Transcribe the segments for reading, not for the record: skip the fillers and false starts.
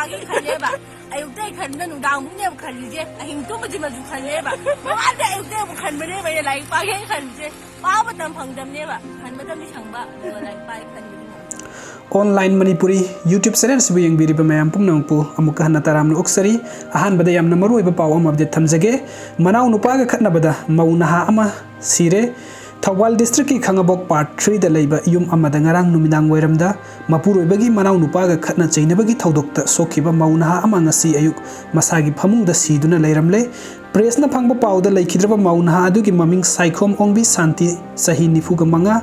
ꯄꯥꯒꯤ ꯈꯜꯂꯦꯕ ꯑꯌꯨꯛꯇꯩ ꯈꯟꯕ ꯅꯨꯡꯗꯥꯡꯃꯨꯛꯅꯦꯕ ꯈꯜꯂꯤꯁꯦ ꯑꯍꯤꯡ ꯇꯨꯝꯕꯁꯤꯃꯁꯨ ꯈꯜꯂꯦꯕ ꯅꯣꯡꯉꯥꯟꯗꯩ ꯑꯌꯨꯛꯇꯩ ꯑꯃꯨꯛ ꯈꯟꯕꯅꯦꯕ ꯑꯩꯅ ꯂꯥꯏꯔꯤꯛ ꯄꯥꯒꯦ ꯈꯜꯂꯤꯁꯦ ꯄꯥꯕ ꯃꯇꯝ ꯐꯪꯗꯕꯅꯦꯕ ꯈꯟꯕꯗꯝꯗꯤ ꯁꯪꯕ ꯑꯗꯨꯒ ꯂꯥꯏꯔꯤꯛ ꯄꯥꯒꯦ ꯈꯟꯕꯗꯤ ऑनलाइन मणिपुरी यूट्यूब चैनल से यंगबीरिबा मयाम पुंगनमपु अमुक हन्ना तरामनु उक्सरी अहानबदा यामना मरुइबा पाव अमा अपडेट थमजगे मनाव नुपागा खतनबदा मौनहा अमा सिरे थौबाल डिस्ट्रिक्ट की खंगबोक पार्ट 3 दा लैबा युम अमदा ngarang numinang वैरमदा मपुरोइबगी मनाव नुपागा खतना चैनबगी थौदोकता सोखिबा मौनहा अमा ngasi ayuk masagi phamungda siduna leiramle प्रेसना फंगबा पाउदा लैखिद्रबा मौनहा अदुगी ममिंग Saikhom ओंबी शांति सही निफुगा मंगा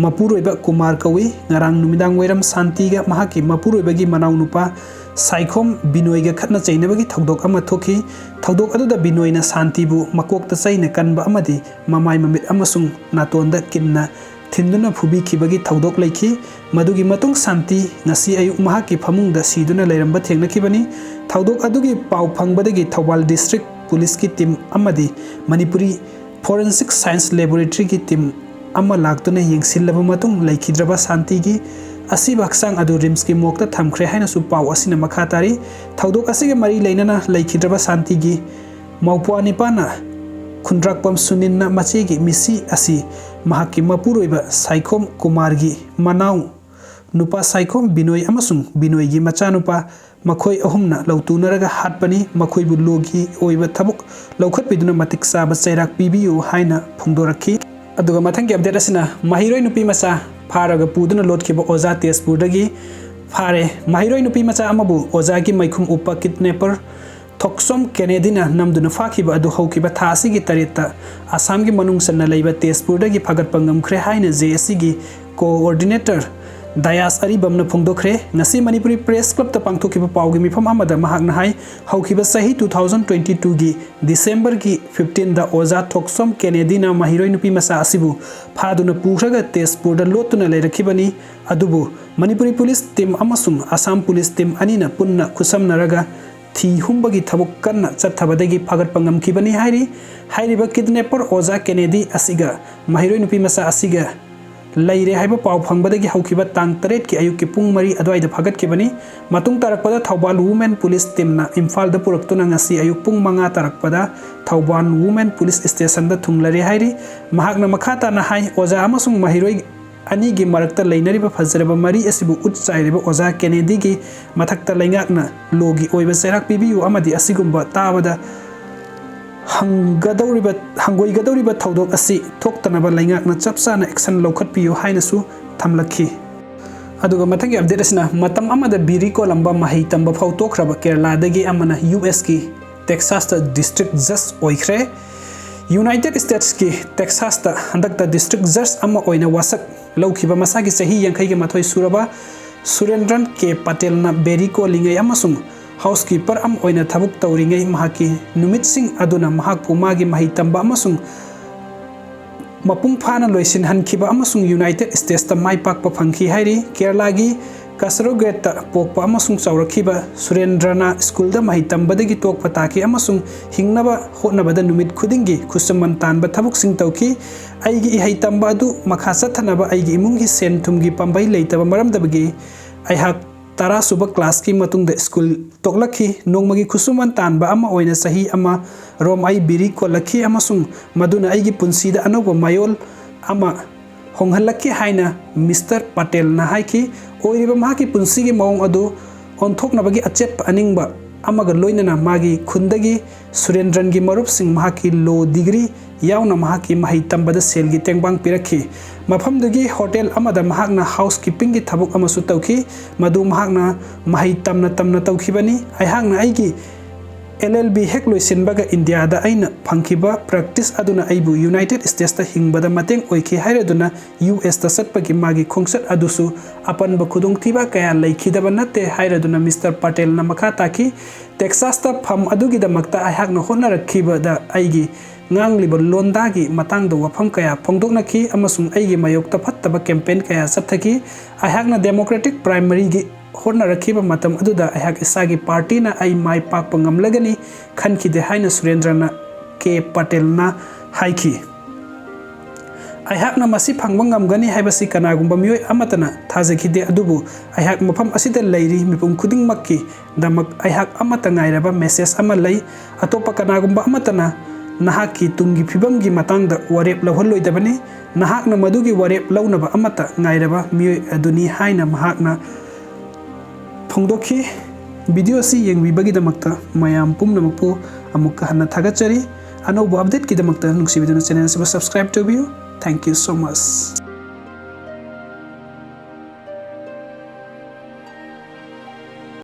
मपुरोइबा कुमार कवि ngarang numinang वैरम शांतिगा महाकी मपुरोइबगी मनाव नुपा साइखोम बिनोइगा खतना चैनबगी थौदोक अमा थोखी थौदोक अदुदा बिनोइना शांतिबु मकोकता चैना कनबा अमदी ममाय ममित अमसुंग नातोंदा किन्ना थिंदुना फुबीखिबगी थौदोक लैखी मदुगी मतुंग शांति ngasi ayuk महाकी फमुंगदा सीदुना लैरंबा थेंगनखिबनी थौदोक अदुगी पाउ फंगबदगी थौबाल डिस्ट्रिक्ट पुलिस की टीम अमदी मणिपुरी फोरेंसिक साइंस लेबोरेटरी की टीम अमा लाक्तुना येंगसिल्लबा मतुंग लैखिद्रबा शांति की असीब हक्सांग अदु रिम्स की मोकता थमख्रे हाइनसु पाउ असिना मखा तारी थौदोक असिगे मरी लैनना लैखिद्रबा शांति की मौपुआ निपाना खुंद्राकपम सुनिन्ना मचेगी मिसी असी महाकी मपुरोइबा साइखोम कुमारगी मनाउ नुपा साइखोम बिनोय अमसुंग बिनोयगी मचानुपा मखोय अहुमना लौतुनरगा हाटपनी मखोयबु लोगी ओइबा थबुक लौखटपिदुना मतिक साबा चैराक पिबियु हाइना फुंगदोरखी अदुगा मथंगी अपडेट असिना महिरोय नुपी मचा फारगा पुदुना लोटखिबा ओजा तेजपुरदगी फारे महिरोय नुपी मचा अमबु ओजागी मैखुम उपा किडनैपर थोक्सोम केनेडीना नमदुना फाखिबा अदु हौखिबा थासिगी तरेता आसामगी मनुंगसना लैबा तेजपुरदगी फगटपा ngamkhre हाइना जेएससी कोऑर्डिनेटर दयास अरिबमना फोंदोखरे ngasi मणिपुरी प्रेस क्लब ता पांगथोखिबा पावगी मिफम अमदा महाकना हाई हौखिबा सही 2022 गी दिसंबर की 15 दा ओजा थोक्सोम केनेडीना महिरोय नुपी मसा असिबु फादुना पुखरगा तेजपुर दा लोतुना लैरखिबनी अदुबु मणिपुरी पुलिस टीम अमसुंग आसाम पुलिस टीम अनिना पुन्ना खुसमनरगा थी हुंबगी थबुक कन्ना चथबदगी फगटपा ngamkhibani हाइरिबा किडनैपर ओजा केनेडी असिगा महिरोय नुपी मसा असिगा लैरे हाइबा पाव फंगबदगी हौखिबा तांग 3 की अयुक की पुंग मरी अदवाइदा फगटखिबनी मतुंग तारकपदा थौबाल वुमेन पुलिस टीमना इम्फालदा पुरक्तुना ngasi अयुक पुंग मंगा तारकपदा थौबाल वुमेन पुलिस स्टेशन दा थुंगलरे हाइरि महाकना मखाताना हाइ ओजा अमसुंग महिरोय अनिगी मरक्ता लैनरिबा फजरबा मरी असिबु उच चाइरिबा ओजा केनेडी की मथक्ता लैंगाकना लोगी ओइबा चैराक पिबियु अमदी असिगुंबा ताबदा हंगोइगदौरिबा थौदोक असि थोक्तनबा लैंगाकना चपचाना एक्शन लौखटपियु हाइनसु थमलखी अदुगा मथंगी अपडेट असिना मतम अमदा बिरी कोलंबा मही तंबा फौतोखरबा केरलादगी अमना यूएस की टेक्सास डिस्ट्रिक्ट जज ओइखरे यूनाइटेड स्टेट्स की टेक्सास हंदकता डिस्ट्रिक्ट जज अमा ओइना वासक लौखिबा मसागी चही यांखैगे मथोय सुरबा सुरेंद्रन के पटेलना बेरी को लिंगै अमसुंग हाउसकीपर अम ओइना थबुक तौरिंगै महाकी नुमित सिंह अदुना महाकपु मागी मही तंबा अमसुंग मपुंग फाना लोइसिन हनखिबा अमसुंग यूनाइटेड स्टेट्स ता माइ पाकपा फंखी हाइरि केरलागी कसरोगेट पोकपा अमसुंग चौरखिबा सुरेंद्रना स्कूल दा मही तंबदगी तोकपा ताकी अमसुंग हिंगनबा होटनबदा नुमित खुदिंगी खुसमन तानबा थबुक सिंग तौकी आइगी इहै तंबा अदु मखा चथनबा आइगी इमुंगी सेन थुमगी पंबै लेतबा मरमदबगी आइहाक 10 सुबह क्लास की मतुंग स्कूल तोकलखी नोंमगी खुसुमन तानबा अमा ओइना सही अमा रोम आई बिरी कोलखी अमसुंग मदुना आइगी पुंसीदा अनोबा मायोल अमा होंगहलखी हाइना मिस्टर पटेल ना हाइकी ओइरिबा माकी पुंसीगी मौंग अदु ओंथोकनबगी अचेत अनिंगबा अमगा लोइनना मागी खुंदगी सुरेंद्रन की मरुप सिंह महाकी लो डिग्री यावना महाकी मही तंबदा सेलगी तेंगबांग पिरखी मफमदगी होटल अमदा महाकना हाउस कीपिंग की थबुक अमसु तौखी मदु महाकना मही तमना तौखिबनी आइहाकना आइगी LLB हेक लोइसिनबगा इंडियादा आइना फंखिबा प्रैक्टिस अदुना आइबु यूनाइटेड स्टेट्स ता हिंगबदा मतेंग ओइखि हाइरदुना US ता सटपगी मागी खोंगसट अदुसु अपनबा खुदुंगथिबा कया लैखिदबा नते हाइरदुना मिस्टर पटेल ना मखा ताकी टेक्सास ता फम अदुगिदमक्ता आइहाकना होनरखिबदा आइगी ngangliba londagi matangda wafam kaya phongdoknakhi amasung aigi mayokta phattaba campaign kaya sathaki aihakna democratic primary gi honnarakhiba matam aduda aihak isagi party na ai mai pakpa ngamlagani khankhide haina surendrana ke patel na haiki ꯑꯩꯍꯥꯛꯅ ꯃꯁꯤ ꯐꯪꯕ ꯉꯝꯒꯅꯤ ꯍꯥꯏꯕꯁꯤ ꯀꯅꯥꯒꯨꯝꯕ ꯃꯤꯑꯣꯏ ꯑꯃꯠꯇꯅ ꯊꯥꯖꯈꯤꯗꯦ ꯑꯗꯨꯕꯨ ꯑꯩꯍꯥꯛ ꯃꯐꯝ ꯑꯁꯤꯗ ꯂꯩꯔꯤ ꯃꯤꯄꯨꯝ ꯈꯨꯗꯤꯡꯃꯛꯀꯤꯗꯃꯛ ꯑꯩꯍꯥꯛ ꯑꯃꯠꯇ ꯉꯥꯏꯔꯕ ꯃꯦꯁꯦꯖ ꯑꯃ ꯂꯩ ꯑꯇꯣꯞꯄ ꯀꯅꯥꯒꯨꯝꯕ ꯑꯃꯠꯇꯅ ꯅꯍꯥꯛꯀꯤ ꯇꯨꯡꯒꯤ ꯐꯤꯕꯝꯒꯤ ꯃꯇꯥꯡꯗ ꯋꯥꯔꯦꯞ ꯂꯧꯍꯜꯂꯣꯏꯗꯕꯅꯤ ꯅꯍꯥꯛꯅ ꯃꯗꯨꯒꯤ ꯋꯥꯔꯦꯞ ꯂꯧꯅꯕ ꯑꯃꯠꯇ ꯉꯥꯏꯔꯕ ꯃꯤꯑꯣꯏ ꯑꯗꯨꯅꯤ ꯍꯥꯏꯅ ꯃꯍꯥꯛꯅ ꯐꯣꯡꯗꯣꯛꯈꯤ ꯚꯤꯗꯤꯑꯣ ꯑꯁꯤ ꯌꯦꯡꯕꯤꯕꯒꯤꯗꯃꯛꯇ ꯃꯌꯥꯝ ꯄꯨꯝꯅꯃꯛꯄꯨ ꯑꯃꯨꯛꯀ ꯍꯟꯅ ꯊꯥꯒꯠꯆꯔꯤ ꯑꯅꯧꯕ ꯑꯞꯗꯦꯠꯀꯤꯗꯃꯛꯇ ꯅꯨꯡꯁꯤꯕꯤꯗꯨꯅ ꯆꯦꯅꯦꯜ ꯑꯁꯤꯕꯨ ꯁꯕꯁꯀ꯭ꯔꯥꯏꯕ ꯇꯧꯕꯤꯌꯨ ꯊꯦꯡꯛ ꯌꯨ ꯁꯣ ꯃꯆ